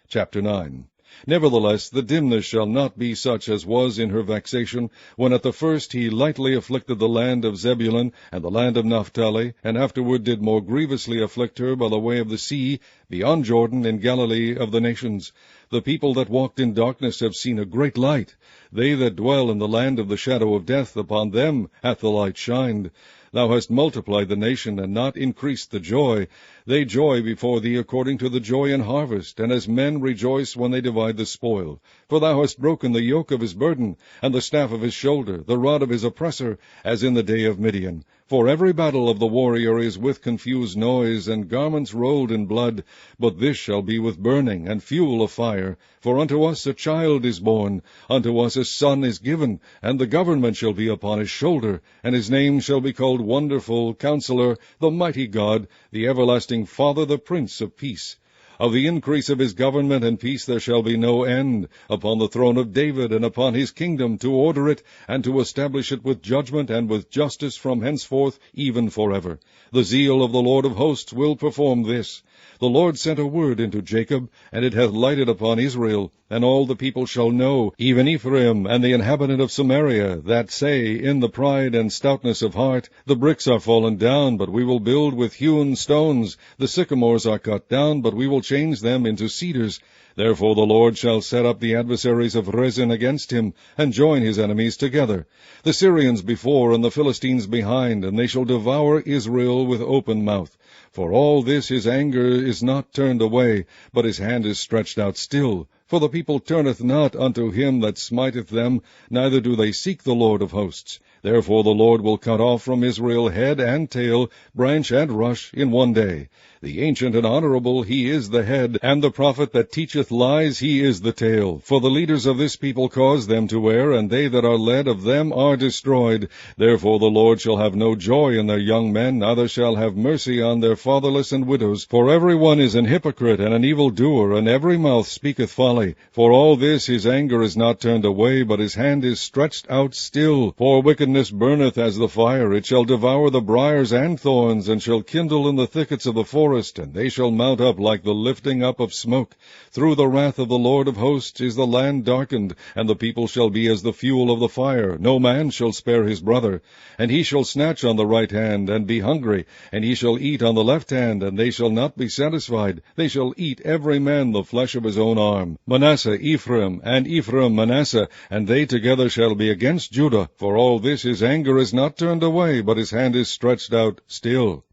Chapter 9. Nevertheless, the dimness shall not be such as was in her vexation, when at the first he lightly afflicted the land of Zebulun and the land of Naphtali, and afterward did more grievously afflict her by the way of the sea, beyond Jordan, in Galilee of the nations. The people that walked in darkness have seen a great light. They that dwell in the land of the shadow of death, upon them hath the light shined. Thou hast multiplied the nation, and not increased the joy. They joy before thee according to the joy in harvest, and as men rejoice when they divide the spoil. For thou hast broken the yoke of his burden, and the staff of his shoulder, the rod of his oppressor, as in the day of Midian. For every battle of the warrior is with confused noise, and garments rolled in blood. But this shall be with burning, and fuel of fire. For unto us a child is born, unto us a son is given, and the government shall be upon his shoulder, and his name shall be called Wonderful, Counselor, the Mighty God, the Everlasting Father, the Prince of Peace. Of the increase of his government and peace there shall be no end, upon the throne of David, and upon his kingdom, to order it, and to establish it with judgment and with justice from henceforth, even forever. The zeal of the Lord of hosts will perform this. The Lord sent a word into Jacob, and it hath lighted upon Israel. And all the people shall know, even Ephraim and the inhabitant of Samaria, that say, in the pride and stoutness of heart, the bricks are fallen down, but we will build with hewn stones. The sycamores are cut down, but we will change them into cedars. Therefore the Lord shall set up the adversaries of Rezin against him, and join his enemies together. The Syrians before, and the Philistines behind, and they shall devour Israel with open mouth. For all this his anger is not turned away, but his hand is stretched out still. For the people turneth not unto him that smiteth them, neither do they seek the Lord of hosts. Therefore the Lord will cut off from Israel head and tail, branch and rush, in one day. The ancient and honorable, he is the head, and the prophet that teacheth lies, he is the tail. For the leaders of this people cause them to err, and they that are led of them are destroyed. Therefore the Lord shall have no joy in their young men, neither shall have mercy on their fatherless and widows. For every one is an hypocrite and an evildoer, and every mouth speaketh folly. For all this his anger is not turned away, but his hand is stretched out still. For wickedness burneth as the fire, it shall devour the briers and thorns, and shall kindle in the thickets of the forest, and they shall mount up like the lifting up of smoke. Through the wrath of the Lord of hosts is the land darkened, and the people shall be as the fuel of the fire. No man shall spare his brother. And he shall snatch on the right hand, and be hungry, and he shall eat on the left hand, and they shall not be satisfied. They shall eat every man the flesh of his own arm. Manasseh Ephraim, and Ephraim Manasseh, and they together shall be against Judah. For all this his anger is not turned away, but his hand is stretched out still.